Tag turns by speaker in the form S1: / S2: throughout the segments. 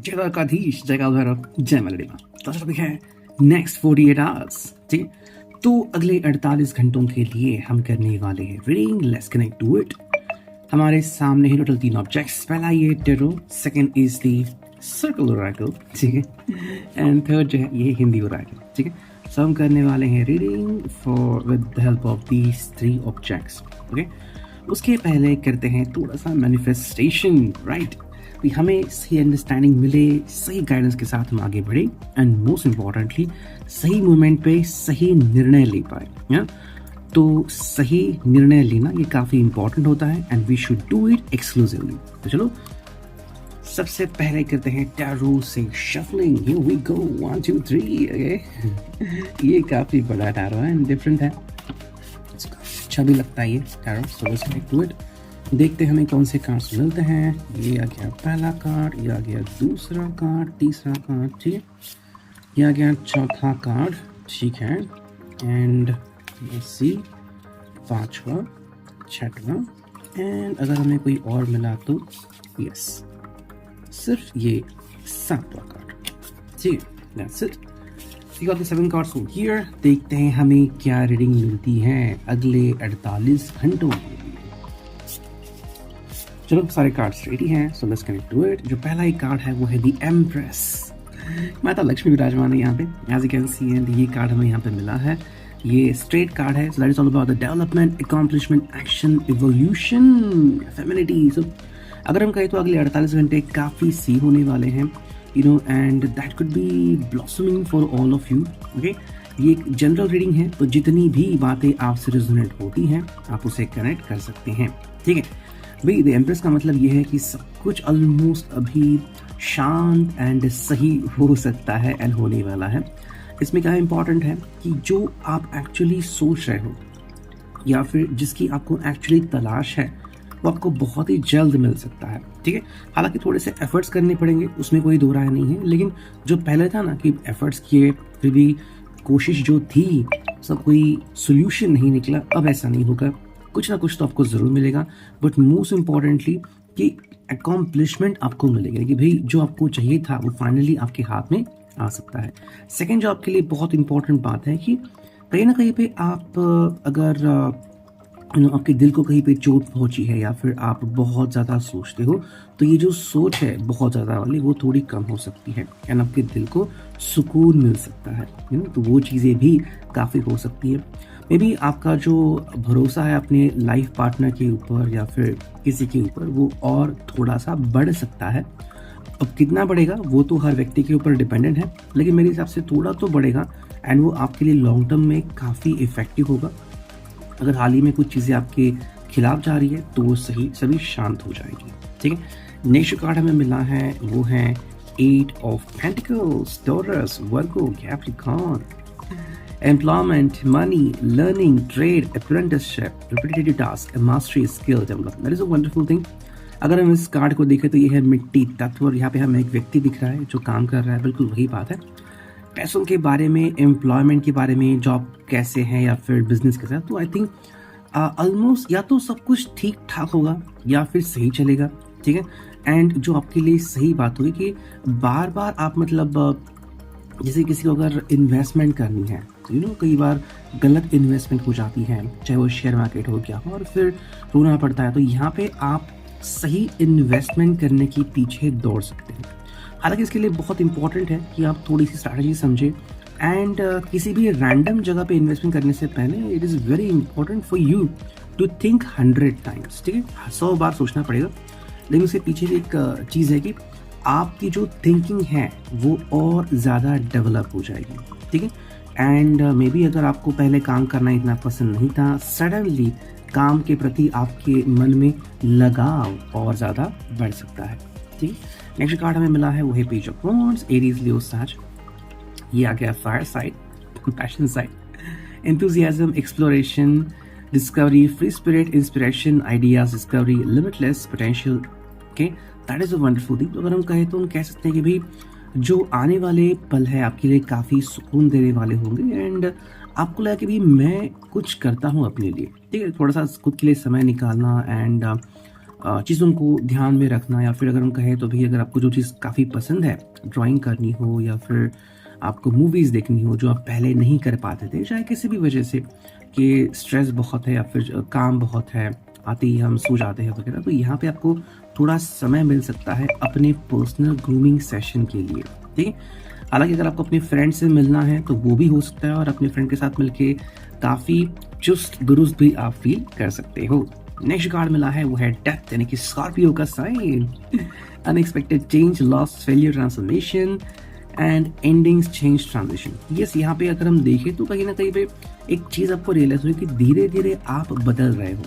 S1: जय द्वारकाधीश, जय काल भैरव, जय मेलडी माँ। तो टॉपिक है नेक्स्ट 48 आवर्स। ठीक है, तो अगले 48 घंटों के लिए हम करने वाले हैं reading. Let's connect to it. हमारे सामने है टोटल 3 ऑब्जेक्ट्स। पहला ये tarot, second is the circle oracle, ठीक है, एंड थर्ड जो है ये हिंदी ओरेकल। ठीक है, सो हम करने वाले हैं reading for with the help of these 3 objects. Okay, उसके पहले करते हैं थोड़ा सा मैनिफेस्टेशन, राइट? हमें सही अंडरस्टैंडिंग मिले, सही गाइडेंस के साथ हम आगे बढ़े, एंड मोस्ट इम्पॉर्टेंटली सही मोमेंट पे सही निर्णय ले पाए। तो सही निर्णय लेना ये काफ़ी इंपॉर्टेंट होता है, and we should do it exclusively. तो चलो सबसे पहले करते हैं टैरो से shuffling. Here we go, 1 2 3। Okay, ये काफ़ी बड़ा टैरो है एंड डिफरेंट है, अच्छा भी लगता है ये tarot. So let's connect to it. देखते हैं हमें कौन से कार्ड्स मिलते हैं। ये आ गया पहला कार्ड, ये आ गया दूसरा कार्ड, तीसरा कार्ड, ठीक है, ये आ गया चौथा कार्ड, ठीक है, एंड ये सी पांचवा, छठवा, एंड अगर हमें कोई और मिला तो यस, सिर्फ ये सातवां कार्ड। ठीक है, that's it. We got the 7 cards from here। देखते हैं हमें क्या रीडिंग मिलती है अगले 48 घंटों के लिए। चलो सारे कार्ड्स रेडी हैं, so let's connect to it. जो पहला ही कार्ड है वो है द एम्प्रेस। माता लक्ष्मी विराजमान है यहाँ पे, as you can see, and ये कार्ड हमें यहाँ पे मिला है। ये स्ट्रेट कार्ड है, so that is all about the development, accomplishment, action, evolution, femininity. So अगर हम कहें तो अगले 48 घंटे काफ़ी सी होने वाले हैं, you know, and that could be blossoming for all of you। okay, ये एक जनरल रीडिंग है, तो जितनी भी बातें आपसे रेजोनेट होती हैं आप उसे कनेक्ट कर सकते हैं। ठीक है भाई, द एम्प्रेस का मतलब ये है कि सब कुछ ऑलमोस्ट अभी शांत एंड सही हो सकता है एंड होने वाला है। इसमें क्या इंपॉर्टेंट है कि जो आप एक्चुअली सोच रहे हो या फिर जिसकी आपको एक्चुअली तलाश है वो आपको बहुत ही जल्द मिल सकता है। ठीक है, हालांकि थोड़े से एफर्ट्स करने पड़ेंगे, उसमें कोई दो राय नहीं है, लेकिन जो पहले था ना कि एफर्ट्स किए फिर भी कोशिश जो थी सब कोई सोल्यूशन नहीं निकला, अब ऐसा नहीं होगा, कुछ ना कुछ तो आपको ज़रूर मिलेगा। बट मोस्ट इम्पॉर्टेंटली कि अकॉम्प्लिशमेंट आपको मिलेगा कि भाई जो आपको चाहिए था वो फाइनली आपके हाथ में आ सकता है। सेकेंड जो आपके लिए बहुत इंपॉर्टेंट बात है कि कहीं ना कहीं पे आप अगर आपके दिल को कहीं पे चोट पहुंची है या फिर आप बहुत ज़्यादा सोचते हो, तो ये जो सोच है बहुत ज़्यादा वाली वो थोड़ी कम हो सकती है, एंड आपके दिल को सुकून मिल सकता है। तो वो चीज़ें भी काफ़ी हो सकती है। मे बी आपका जो भरोसा है अपने लाइफ पार्टनर के ऊपर या फिर किसी के ऊपर वो और थोड़ा सा बढ़ सकता है। अब कितना बढ़ेगा वो तो हर व्यक्ति के ऊपर डिपेंडेंट है, लेकिन मेरे हिसाब से थोड़ा तो बढ़ेगा, एंड वो आपके लिए लॉन्ग टर्म में काफ़ी इफेक्टिव होगा। अगर हाल ही में कुछ चीज़ें आपके खिलाफ जा रही है तो वो सभी शांत हो जाएगी। ठीक है, नेक्स्ट कार्ड हमें मिला है वो है 8 of pentacles, Taurus, Virgo, Capricorn. Employment, money, learning, trade, apprenticeship, repetitive task, mastery, skill development. That is a wonderful thing. अगर हम इस कार्ड को देखें तो ये है मिट्टी तत्व, और यहाँ पे हमें एक व्यक्ति दिख रहा है जो काम कर रहा है, बिल्कुल वही बात है। पैसों के बारे में, एम्प्लॉयमेंट के बारे में, जॉब कैसे है या फिर बिजनेस के साथ, तो आई थिंक ऑलमोस्ट या तो सब कुछ ठीक ठाक होगा या फिर सही चलेगा। ठीक है, एंड जो आपके लिए सही बात होगी कि बार बार आप मतलब जैसे किसी को अगर इन्वेस्टमेंट करनी है तो कई बार गलत इन्वेस्टमेंट हो जाती है, चाहे वो शेयर मार्केट हो गया और फिर रोना पड़ता है। तो यहाँ पे आप सही इन्वेस्टमेंट करने के पीछे दौड़ सकते हैं। हालांकि इसके लिए बहुत इंपॉर्टेंट है कि आप थोड़ी सी स्ट्रैटेजी समझें, एंड किसी भी रैंडम जगह पे इन्वेस्टमेंट करने से पहले it is very important for you to think 100 times. ठीक है, 100 बार सोचना पड़ेगा, लेकिन उसके पीछे भी एक चीज़ है कि आपकी जो थिंकिंग है वो और ज़्यादा डेवलप हो जाएगी। ठीक है, एंड मे बी अगर आपको पहले काम करना इतना पसंद नहीं था, सडनली काम के प्रति आपके मन में लगाव और ज़्यादा बढ़ सकता है। ठीक है, नेक्स्ट कार्ड हमें मिला है वो है पेज ऑफ वॉन्ड्स, एरीज, लियो, साज। ये आ गया fire side, passion side, enthusiasm, exploration, discovery, free spirit, inspiration, ideas, discovery, limitless potential. Okay, that is a wonderful thing. तो अगर हम कहें तो हम कह सकते हैं कि भाई जो आने वाले पल है आपके लिए काफ़ी सुकून देने वाले होंगे, एंड आपको लगा कि भाई मैं कुछ करता हूँ अपने लिए। ठीक है, थोड़ा सा खुद के लिए समय निकालना एंड चीज़ों को ध्यान में रखना, या फिर अगर हम कहें तो भी अगर आपको जो चीज़ काफ़ी पसंद है, ड्राइंग करनी हो या फिर आपको मूवीज़ देखनी हो जो आप पहले नहीं कर पाते थे, चाहे किसी भी वजह से कि स्ट्रेस बहुत है या फिर काम बहुत है, आते ही हम सो जाते हैं वगैरह, तो यहाँ पे आपको थोड़ा समय मिल सकता है अपने पर्सनल ग्रूमिंग सेशन के लिए, ठीक है। हालांकि अगर आपको अपने फ्रेंड से मिलना है तो वो भी हो सकता है, और अपने फ्रेंड के साथ मिलके काफ़ी चुस्त दुरुस्त भी आप फील कर सकते हो। नेक्स्ट कार्ड मिला है वो है डेथ, यानी कि स्कॉर्पियो का sign. Unexpected change, loss, failure, transformation and endings, change, transition. Yes, यहाँ पे अगर हम देखें तो कहीं ना कहीं पे एक चीज़ आपको रियलाइज हुई कि धीरे धीरे आप बदल रहे हो।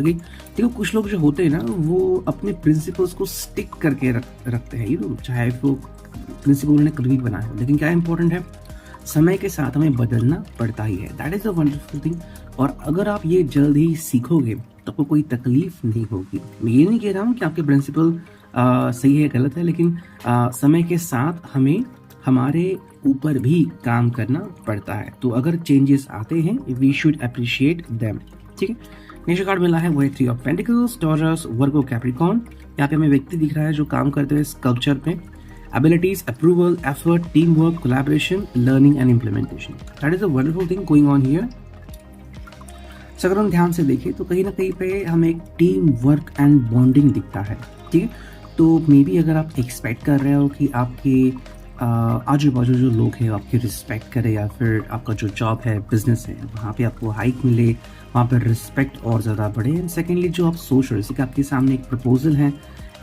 S1: ओके, देखो कुछ लोग जो होते हैं ना वो अपने प्रिंसिपल्स को स्टिक करके रखते हैं, चाहे वो प्रिंसिपल उन्होंने कभी भी बनाया हो, लेकिन क्या इंपॉर्टेंट है, समय के साथ हमें बदलना पड़ता ही है। That is a wonderful thing. और अगर आप ये जल्द ही सीखोगे तो आपको कोई तकलीफ नहीं होगी। मैं ये नहीं कह रहा हूँ कि आपके प्रिंसिपल सही है गलत है, लेकिन समय के साथ हमें हमारे ऊपर भी काम करना पड़ता है। तो अगर चेंजेस आते हैं वी शुड अप्रिशिएट देम, ठीक है। नेक्स्ट कार्ड मिला है वो है 3 of pentacles, Taurus, Virgo, Capricorn. यहाँ पे हमें व्यक्ति दिख रहा है जो काम करते हुए स्कल्पचर पे। abilities, approval, effort, teamwork, collaboration, learning and implementation. That is a wonderful thing going on here. So अगर हम ध्यान से देखें तो कहीं ना कहीं पे हमें एक टीम वर्क एंड बॉन्डिंग दिखता है, ठीक है। तो मे बी अगर आप एक्सपेक्ट कर रहे हो कि आपके आजू बाजू जो लोग हैं आपकी रिस्पेक्ट करें, या फिर आपका जो जॉब है, बिजनेस है, वहाँ पे आपको हाइक मिले, वहाँ पर रिस्पेक्ट और ज़्यादा बढ़े। एंड सेकेंडली जो आप सोच रहे हो, जैसे कि आपके सामने एक प्रपोजल है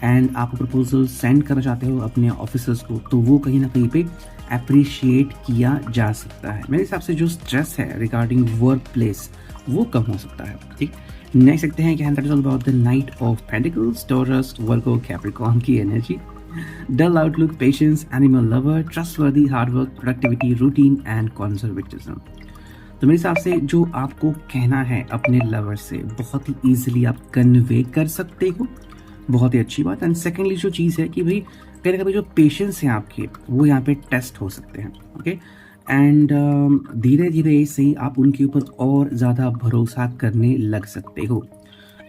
S1: एंड आप प्रपोजल सेंड करना चाहते हो अपने ऑफिसर्स को, तो वो कहीं ना कहीं पे अप्रिशिएट किया जा सकता है। मेरे हिसाब से जो स्ट्रेस है रिगार्डिंग वर्क प्लेस वो कम हो सकता है, ठीक। नेक्स्ट देखते हैं कि that is all about the knight of pentacles, Taurus, Virgo, Capricorn की energy. Dull outlook, patience, animal lover, trustworthy, hard work, productivity, routine and conservatism. तो मेरे हिसाब से जो आपको कहना है अपने लवर से बहुत ही ईजिली आप कन्वे कर सकते हो, बहुत ही अच्छी बात। एंड सेकेंडली जो चीज़ है कि भाई कभी कभी जो पेशेंस हैं आपके वो यहाँ पे टेस्ट हो सकते हैं, ओके। एंड धीरे धीरे से ही आप उनके ऊपर और ज़्यादा भरोसा करने लग सकते हो।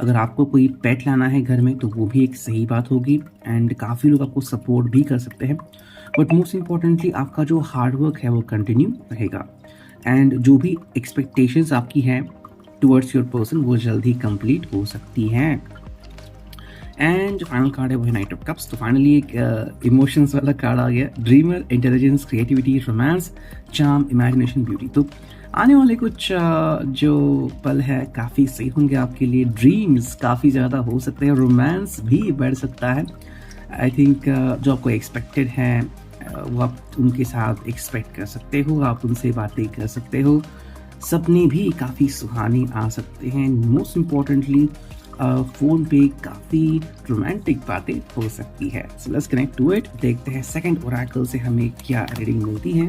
S1: अगर आपको कोई पेट लाना है घर में तो वो भी एक सही बात होगी, एंड काफ़ी लोग आपको सपोर्ट भी कर सकते हैं। बट मोस्ट इम्पॉर्टेंटली आपका जो हार्डवर्क है वो कंटिन्यू रहेगा, एंड जो भी एक्सपेक्टेशंस आपकी हैं टुवर्ड्स योर पर्सन वो जल्द ही कंप्लीट हो सकती हैं। एंड जो फाइनल कार्ड है वो है नाइट ऑफ कप्स। तो फाइनली एक इमोशंस वाला कार्ड आ गया, dreamer, intelligence, creativity, romance, charm, imagination, beauty. तो आने वाले कुछ जो पल है काफ़ी सही होंगे आपके लिए। ड्रीम्स काफ़ी ज़्यादा हो सकते हैं, रोमांस भी बढ़ सकता है। आई थिंक जो आपको एक्सपेक्टेड है वो आप उनके साथ एक्सपेक्ट कर सकते हो, आप उनसे बातें कर सकते हो। सपने भी काफ़ी सुहाने आ सकते हैं। मोस्ट इम्पॉर्टेंटली फ़ोन पे काफ़ी रोमांटिक बातें हो सकती है। So let's connect to it. देखते हैं सेकंड ओरेकल से हमें क्या रीडिंग मिलती है।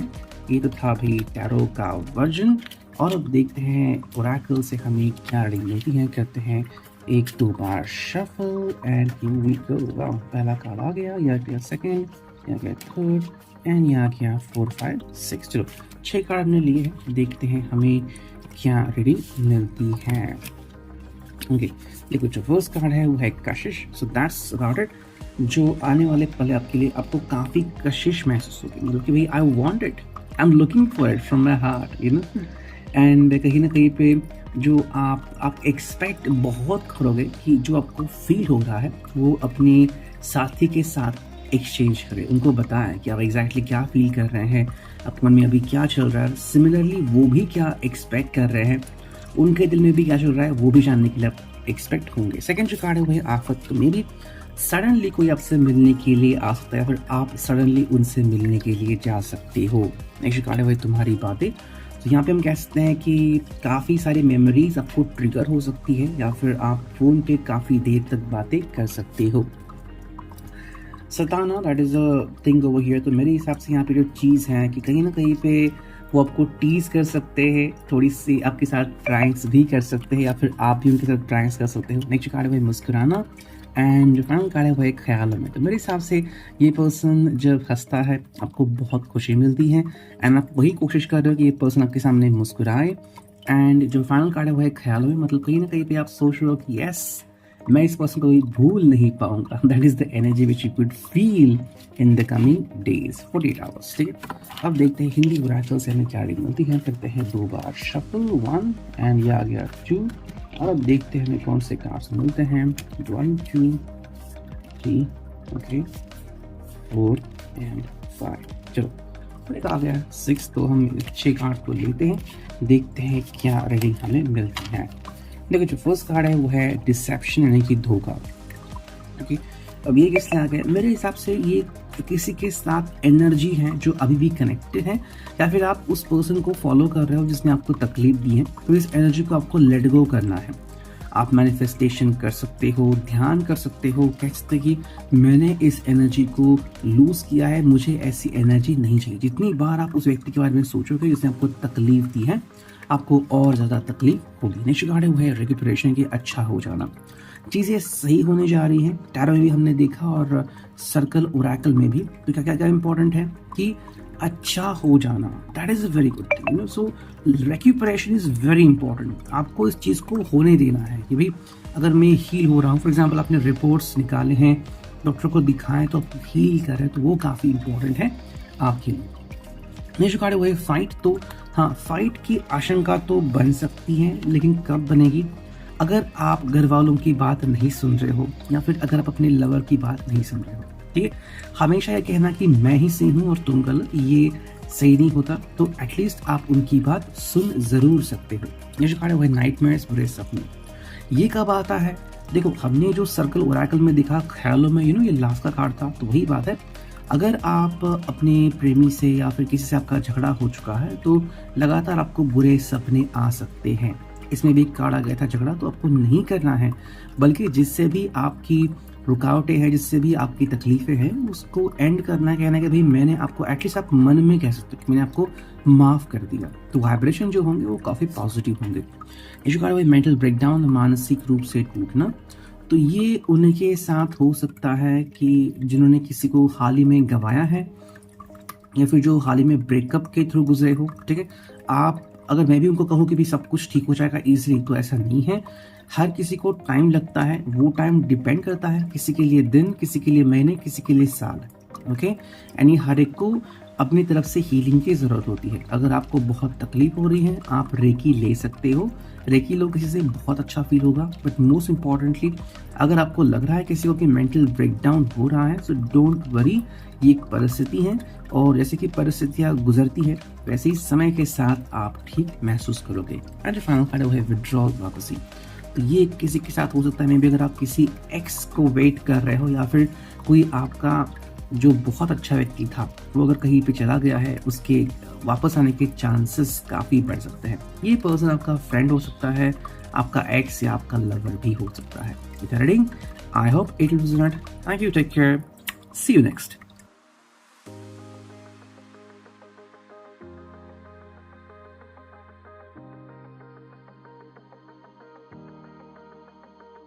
S1: ये तो था भी टैरो का वर्जन, और अब देखते हैं ओरेकल से हमें क्या रीडिंग मिलती है। करते हैं 1-2 बार shuffle and here we go. Wow, पहला कार्ड आ गया, यहाँ गया सेकंड, यहाँ गया थर्ड, एंड यहाँ गया 4, 5, 6। चलो 6 कार्ड हमने लिए हैं, देखते हैं हमें क्या रीडिंग मिलती है। ओके, देखो जो फर्स्ट कार्ड है वो है कशिश। So that's about it. जो आने वाले पल आपके लिए आपको काफ़ी कशिश महसूस होगी, मतलब कि भाई I want it, I am looking for it from my heart, you know. And कहीं ना कहीं पे जो आप एक्सपेक्ट बहुत करोगे कि जो आपको फील हो रहा है वो अपने साथी के साथ एक्सचेंज करें, उनको बताएं कि आप एग्जैक्टली क्या फील कर रहे हैं, आपके मन में अभी क्या चल रहा है, सिमिलरली वो भी क्या एक्सपेक्ट कर रहे हैं, उनके दिल में भी क्या चल रहा है वो भी जानने के लिए आप एक्सपेक्ट होंगे। सेकंड जो कार्ड है वो है आफत। तो मे बी सडनली कोई आपसे मिलने के लिए आ सकता है, फिर आप सडनली उनसे मिलने के लिए जा सकते हो। नेक्स्ट कार्ड है वो तुम्हारी बातें। तो यहाँ पे हम कह सकते हैं कि काफ़ी सारी मेमोरीज आपको ट्रिगर हो सकती है, या फिर आप फ़ोन पे काफ़ी देर तक बातें कर सकते हो। सताना, that is a thing over here. तो मेरे हिसाब से यहाँ पे जो चीज़ है कि कहीं ना कहीं पे वो आपको टीज़ कर सकते हैं, थोड़ी सी आपके साथ प्रैंक्स भी कर सकते हैं, या फिर आप भी उनके साथ प्रैंक्स कर सकते हो। नेक्स्ट कार्ड है मुस्कुराना, एंड जो फाइनल कार्ड है वो एक ख्याल में। तो मेरे हिसाब से ये पर्सन जब हंसता है आपको बहुत खुशी मिलती है, एंड आप वही कोशिश कर रहे हो कि ये पर्सन आपके सामने मुस्कुराए। एंड जो फाइनल कार्ड है वो है ख्याल में, मतलब कहीं ना कहीं पे आप सोच रहे हो कि यस मैं इस पर्सन को भूल नहीं पाऊंगा। That is the energy which you could feel in the coming days 48 hours. ठीक है, अब देखते हैं हिंदी ओरेकल से हमें क्या रीडिंग मिलती है। करते हैं 2 बार शफल, 1 एंड ये आ गया 2। और अब देखते हैं हमें कौन से कार्ड्स मिलते हैं। 1 2 3 ओके 4 एंड 5। चलो एक आ गया 6, तो हम 6 कार्ड को लेते हैं, देखते हैं क्या रीडिंग हमें मिलती है। देखो जो फर्स्ट कार्ड है वो है डिसेप्शन यानी कि धोखा। ओके, अब ये किसने आ गया, मेरे हिसाब से ये किसी के साथ एनर्जी है जो अभी भी कनेक्टेड है, या फिर आप उस पर्सन को फॉलो कर रहे हो जिसने आपको तकलीफ दी है, तो इस एनर्जी को आपको लेट गो करना है। आप मैनिफेस्टेशन कर सकते हो, ध्यान कर सकते हो, कह सकते कि मैंने इस एनर्जी को लूज किया है, मुझे ऐसी एनर्जी नहीं चाहिए। जितनी बार आप उस व्यक्ति के बारे में सोचोगे जिसने आपको तकलीफ दी है, आपको और ज़्यादा तकलीफ होगी। नेक्स्ट कार्ड है वो है रिकपरेशन की अच्छा हो जाना, चीज़ें सही होने जा रही हैं। टैरो में भी हमने देखा और सर्कल ओरेकल में भी। तो क्या क्या क्या इंपॉर्टेंट है कि अच्छा हो जाना, that is a very good thing, you know. So recuperation is very important. आपको इस चीज़ को होने देना है कि भाई अगर मैं हील हो रहा हूँ, फॉर एग्जाम्पल आपने रिपोर्ट्स निकाले हैं, डॉक्टर को दिखाएं तो आप हील कर रहे हैं, तो वो काफ़ी इंपॉर्टेंट है आपके लिए। नेक्स्ट कार्ड है वो है फाइट। तो हाँ, फाइट की आशंका तो बन सकती है, लेकिन कब बनेगी, अगर आप घर वालों की बात नहीं सुन रहे हो, या फिर अगर आप अपने लवर की बात नहीं सुन रहे हो। ठीक है, हमेशा ये कहना कि मैं ही सही हूँ और तुम गलत, ये सही नहीं होता। तो एटलीस्ट आप उनकी बात सुन जरूर सकते हो। ये जो कार्ड है वो है नाइटमेयर्स, बुरे सपने। ये कब आता है, देखो हमने जो सर्कल ओरेकल में देखा ख्यालों में, ये लास्ट का कार्ड था, तो वही बात है। अगर आप अपने प्रेमी से या फिर किसी से आपका झगड़ा हो चुका है, तो लगातार आपको बुरे सपने आ सकते हैं। इसमें भी एक कार्ड आ गया था झगड़ा, तो आपको नहीं करना है, बल्कि जिससे भी आपकी रुकावटें हैं, जिससे भी आपकी तकलीफें हैं, उसको एंड करना है। कहना है कि भाई मैंने आपको, एटलीस्ट आप मन में कह सकते हो कि मैंने आपको माफ़ कर दिया। तो वाइब्रेशन जो होंगे वो काफ़ी पॉजिटिव होंगे। ये जो कार्ड है मेंटल ब्रेकडाउन, मानसिक रूप से टूटना। तो ये उनके साथ हो सकता है कि जिन्होंने किसी को हाल ही में गंवाया है, या फिर जो हाल ही में ब्रेकअप के थ्रू गुजरे हो। ठीक है, आप अगर मैं भी उनको कहूँ कि भी सब कुछ ठीक हो जाएगा इजीली, तो ऐसा नहीं है। हर किसी को टाइम लगता है, वो टाइम डिपेंड करता है, किसी के लिए दिन, किसी के लिए महीने, किसी के लिए साल। ओके, यानी हर एक को अपनी तरफ से हीलिंग की ज़रूरत होती है। अगर आपको बहुत तकलीफ हो रही है, आप रेकी ले सकते हो, रेकी लो, किसी से बहुत अच्छा फील होगा। बट मोस्ट इम्पॉर्टेंटली, अगर आपको लग रहा है किसी को कि मेंटल ब्रेकडाउन हो रहा है, सो डोंट वरी, ये एक परिस्थिति है, और जैसे कि परिस्थितियाँ गुजरती है, वैसे ही समय के साथ आप ठीक महसूस करोगे। एंड फाइनल कार्ड है विड्रॉल, वापसी। तो ये किसी के साथ हो सकता है, मे बी अगर आप किसी एक्स को वेट कर रहे हो, या फिर कोई आपका जो बहुत अच्छा व्यक्ति था वो अगर कहीं पे चला गया है, उसके वापस आने के चांसेस काफ़ी बढ़ सकते हैं। ये पर्सन आपका फ्रेंड हो सकता है, आपका एक्स या आपका लवर भी हो सकता है। Reading, I hope it will resonate. Thank you, take care, see you next.